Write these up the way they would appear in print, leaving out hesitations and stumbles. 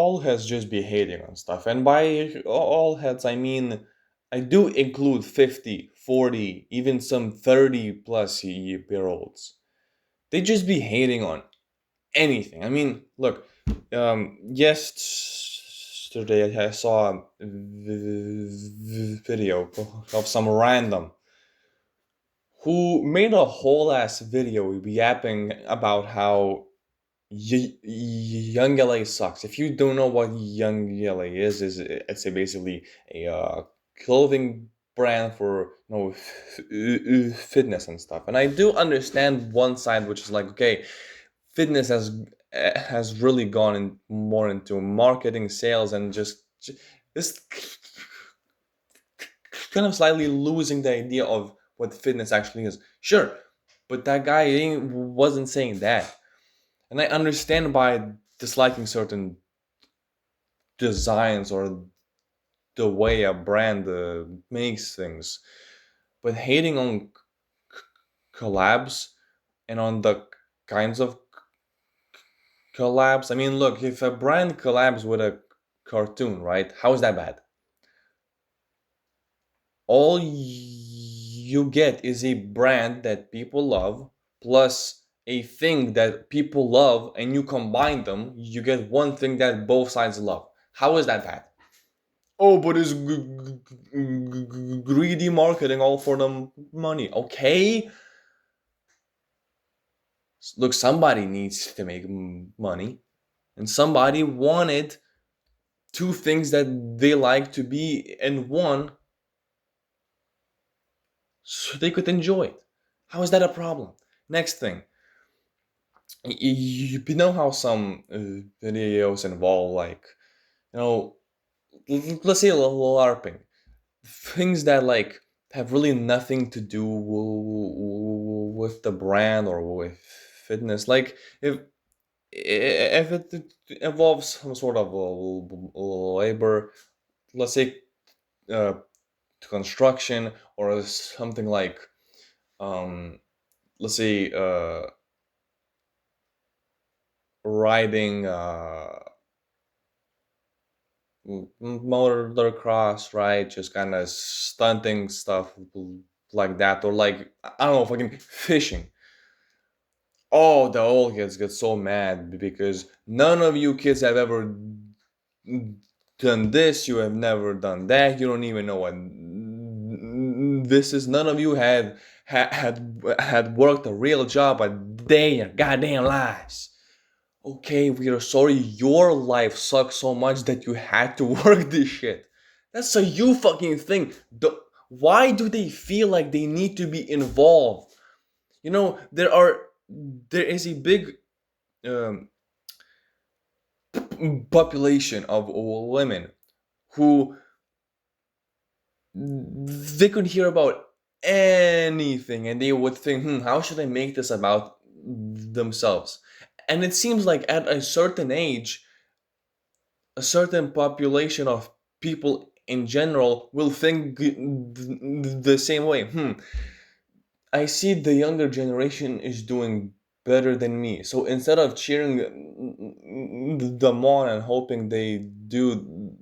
all heads just be hating on stuff. And by all heads, I mean, I do include 50, 40, even some 30 plus year olds. They just be hating on anything. I mean, look, yesterday I saw a video of some random who made a whole ass video yapping about how Young LA sucks. If you don't know what Young LA is it's basically a clothing brand for fitness and stuff. And I do understand one side, which is like, okay, fitness has really gone in more into marketing, sales, and just kind of slightly losing the idea of what fitness actually is. Sure, but that guy wasn't saying that. And I understand by disliking certain designs or the way a brand makes things, but hating on collabs and on the kinds of collabs. I mean, look, if a brand collabs with a cartoon, right? How is that bad? All you get is a brand that people love plus a thing that people love, and you combine them, you get one thing that both sides love. How is that bad? Oh, but it's greedy marketing all for the money. Okay, look, somebody needs to make money, and somebody wanted two things that they like to be in one so they could enjoy it. How is that a problem? Next thing, you know how some videos involve, like, you know, let's say a little LARPing, things that like have really nothing to do with the brand or with fitness. Like if it involves some sort of labor, let's say uh, construction, or something like um, let's say riding motocross, right? Just kind of stunting stuff like that, or like, I don't know, fucking fishing. Oh, the old kids get so mad because none of you kids have ever done this. You have never done that. You don't even know what this is. None of you had worked a real job a day in your goddamn lives. Okay, we are sorry your life sucks so much that you had to work this shit. That's a you fucking thing. Why do they feel like they need to be involved? You know, there is a big um, population of women who they could hear about anything and they would think, how should I make this about themselves? And it seems like at a certain age, a certain population of people in general will think the same way. I see the younger generation is doing better than me. So instead of cheering them on and hoping they do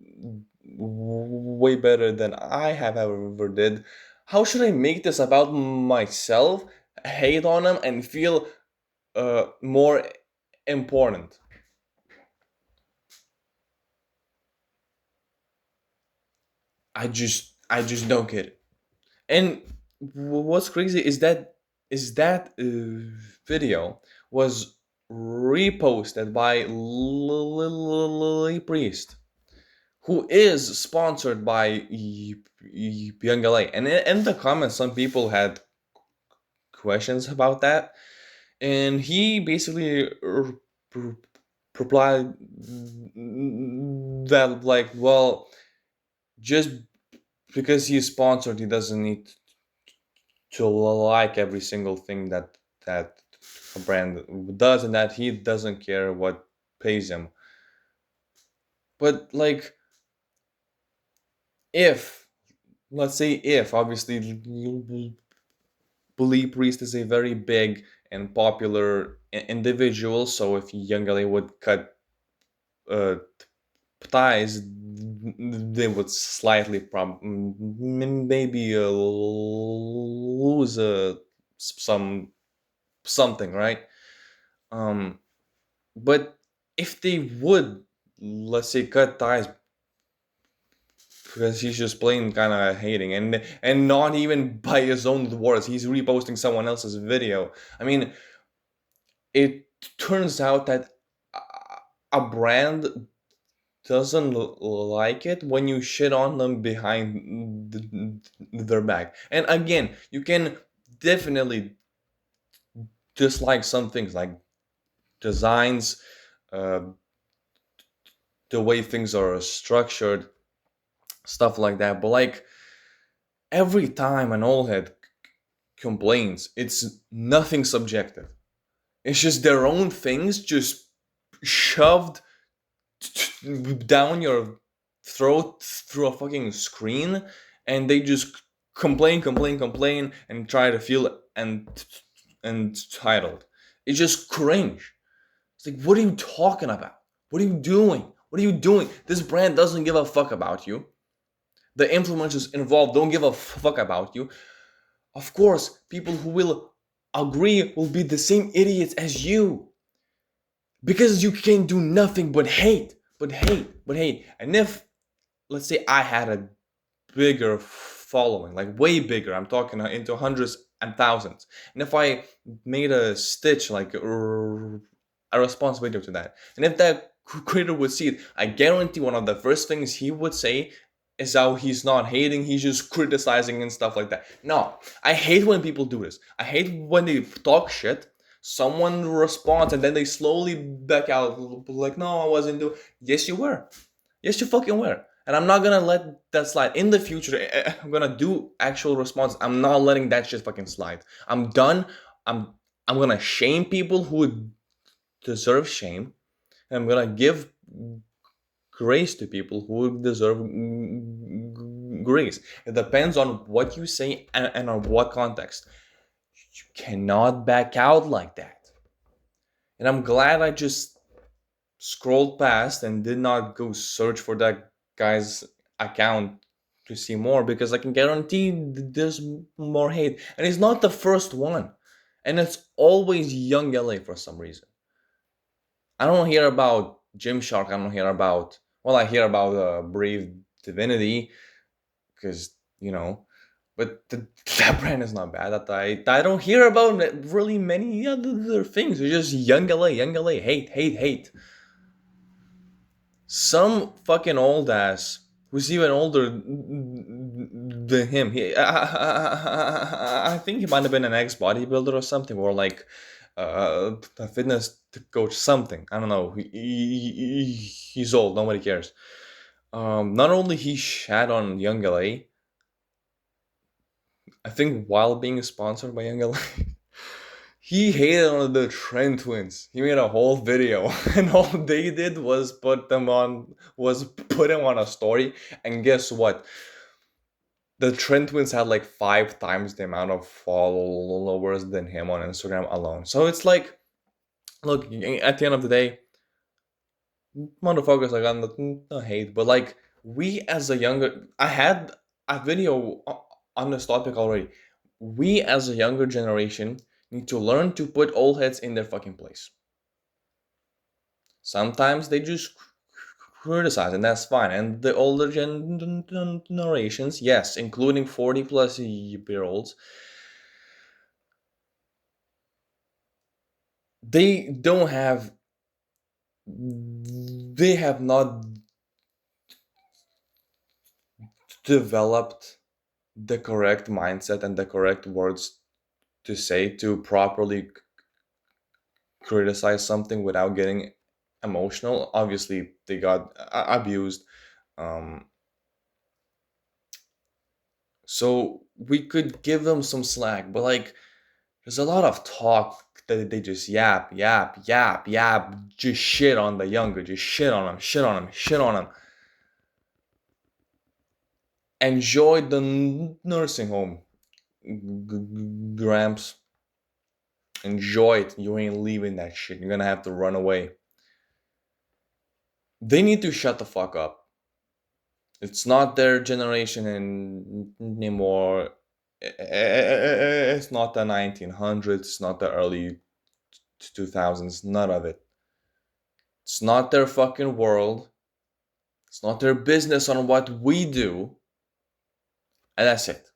way better than I have ever did, how should I make this about myself, hate on them, and feel more important? I just don't get it. And what's crazy is that video was reposted by Lily Priest, who is sponsored by Young LA. And in the comments, some people had questions about that, and he basically replied that, like, well, just because he's sponsored, he doesn't need to like every single thing that a brand does, and that he doesn't care what pays him. But like, if let's say, if obviously Blee Priest is a very big and popular individual, so if Young LA would cut uh, thighs, they would slightly maybe lose some something, right? Um, but if they would, let's say, cut ties because he's just plain kind of hating, and not even by his own words, he's reposting someone else's video. I mean, it turns out that a brand doesn't like it when you shit on them behind their back. And again, you can definitely dislike some things like designs, uh, the way things are structured, stuff like that. But like every time an old head complains, it's nothing subjective. It's just their own things just shoved down your throat through a fucking screen, and they just complain, and try to feel entitled. It's just cringe. It's like, what are you talking about? What are you doing? What are you doing? This brand doesn't give a fuck about you. The influencers involved don't give a fuck about you. Of course, people who will agree will be the same idiots as you because you can do nothing but hate. And if, let's say, I had a bigger following, like way bigger, I'm talking into hundreds and thousands, and if I made a stitch, like a response video to that, and if that creator would see it, I guarantee one of the first things he would say is how he's not hating, he's just criticizing and stuff like that. No, I hate when people do this. I hate when they talk shit, someone responds, and then they slowly back out like, no, I wasn't doing. Yes, you were. Yes, you fucking were. And I'm not gonna let that slide. In the future, I'm gonna do actual response. I'm not letting that shit fucking slide. I'm done. I'm I'm gonna shame people who deserve shame. And I'm gonna give grace to people who deserve grace. It depends on what you say and on what context. You cannot back out like that. And I'm glad I just scrolled past and did not go search for that guy's account to see more, because I can guarantee there's more hate. And he's not the first one. And it's always young LA for some reason. I don't hear about Gymshark. I don't hear about, well, I hear about Brave Divinity because, but that brand is not bad. That I don't hear about really many other things. It's just young LA, hate. Some fucking old ass who's even older than him. I think he might have been an ex bodybuilder or something, or like a fitness coach, something. I don't know. He's old. Nobody cares. Not only he shat on Young LA, I think while being sponsored by Young LA, he hated on the Trent twins. He made a whole video, and all they did was put him on a story. And guess what? The Trent twins had like 5 times the amount of followers than him on Instagram alone. So it's like, look, at the end of the day, motherfuckers, like, I'm not hate, but like, we as a younger, I had a video on this topic already. We as a younger generation need to learn to put old heads in their fucking place. Sometimes they just criticize, and that's fine. And the older generations, yes, including 40 plus year olds, they don't have, they have not developed the correct mindset and the correct words to say to properly criticize something without getting emotional. Obviously, they got abused. Um, so we could give them some slack, but like, there's a lot of talk that they just yap, just shit on the younger, just shit on them. Enjoy the nursing home, Gramps. Enjoy it. You ain't leaving that shit. You're gonna have to run away. They need to shut the fuck up. It's not their generation anymore. It's not the 1900s. It's not the early 2000s. None of it. It's not their fucking world. It's not their business on what we do. And that's it.